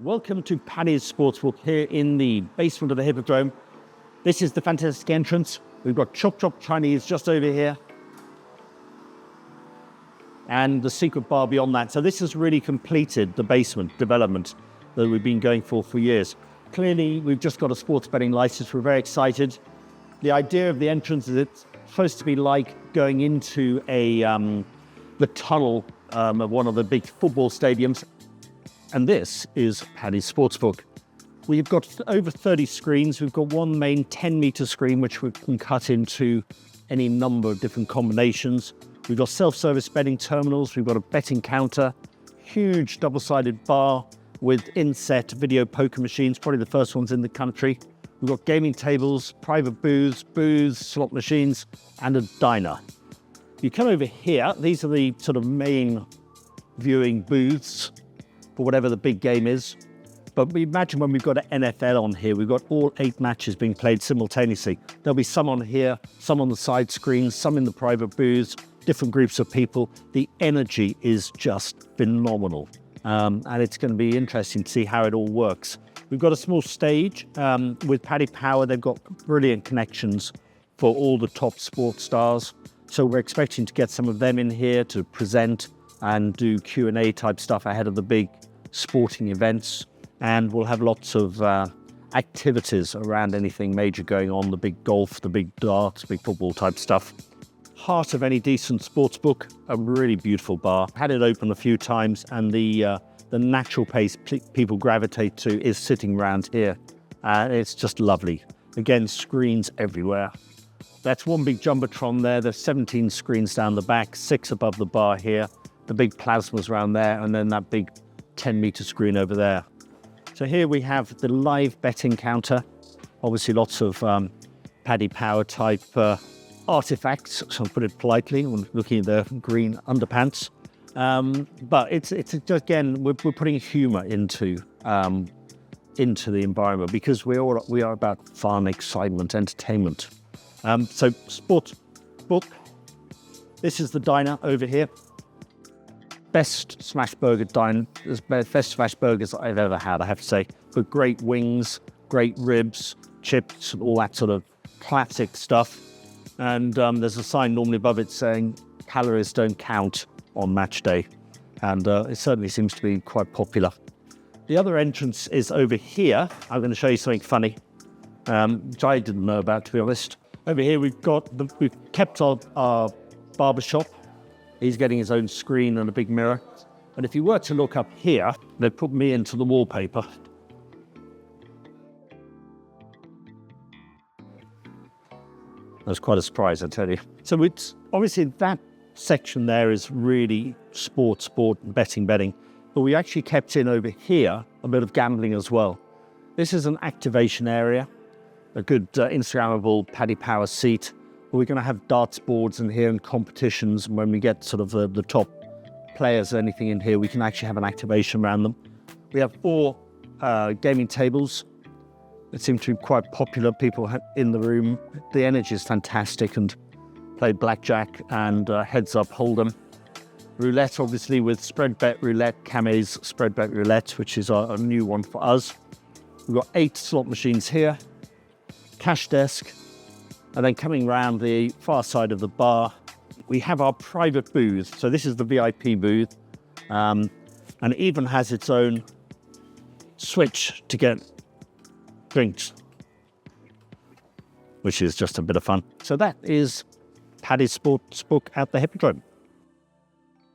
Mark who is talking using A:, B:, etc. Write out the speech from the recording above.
A: Welcome to Paddy's Sportsbook here in the basement of the Hippodrome. This is the fantastic entrance. We've got Chop Chop Chinese just over here. And the secret bar beyond that. So this has really completed the basement development that we've been going for years. Clearly, we've just got a sports betting license. We're very excited. The idea of the entrance is it's supposed to be like going into the tunnel of one of the big football stadiums. And this is Paddy's Sportsbook. We've got over 30 screens. We've got one main 10-meter screen, which we can cut into any number of different combinations. We've got self-service betting terminals. We've got a betting counter, huge double-sided bar with inset video poker machines, probably the first ones in the country. We've got gaming tables, private booths, slot machines, and a diner. You come over here, these are the sort of main viewing booths for whatever the big game is. But we imagine when we've got an NFL on here, we've got all 8 matches being played simultaneously. There'll be some on here, some on the side screens, some in the private booths, different groups of people. The energy is just phenomenal. And it's going to be interesting to see how it all works. We've got a small stage with Paddy Power. They've got brilliant connections for all the top sports stars. So we're expecting to get some of them in here to present and do Q&A type stuff ahead of the big sporting events. And we'll have lots of activities around anything major going on, the big golf, the big darts, big football type stuff. Heart of any decent sports book, a really beautiful bar. Had it open a few times, and the natural pace people gravitate to is sitting around here. It's just lovely. Again, screens everywhere. That's one big jumbotron there. There's 17 screens down the back, 6 above the bar here. The big plasmas around there, and then that big 10-meter screen over there. So here we have the live betting counter. Obviously lots of Paddy Power type artifacts, so I'll put it politely, when looking at the green underpants. But it's just, again, we're putting humour into the environment because we are about fun, excitement, entertainment. So sports book. This is the diner over here. Best Smashburger best Smashburgers I've ever had, I have to say. But great wings, great ribs, chips, all that sort of classic stuff. And there's a sign normally above it saying calories don't count on match day. And it certainly seems to be quite popular. The other entrance is over here. I'm going to show you something funny, which I didn't know about, to be honest. Over here we've kept our barbershop. He's getting his own screen and a big mirror. And if you were to look up here, they've put me into the wallpaper. That was quite a surprise, I tell you. So it's obviously that section there is really sport and betting. But we actually kept in over here a bit of gambling as well. This is an activation area, a good Instagrammable Paddy Power seat. We're going to have darts boards in here and competitions. And when we get sort of the top players or anything in here, we can actually have an activation around them. We have 4 gaming tables that seem to be quite popular. People in the room. The energy is fantastic, and play blackjack and heads up hold'em. Roulette, obviously, with spread bet roulette, Kame's spread bet roulette, which is a new one for us. We've got 8 slot machines here, cash desk. And then coming around the far side of the bar, we have our private booth. So this is the VIP booth. And it even has its own switch to get drinks, which is just a bit of fun. So that is Paddy's Sportsbook at the Hippodrome.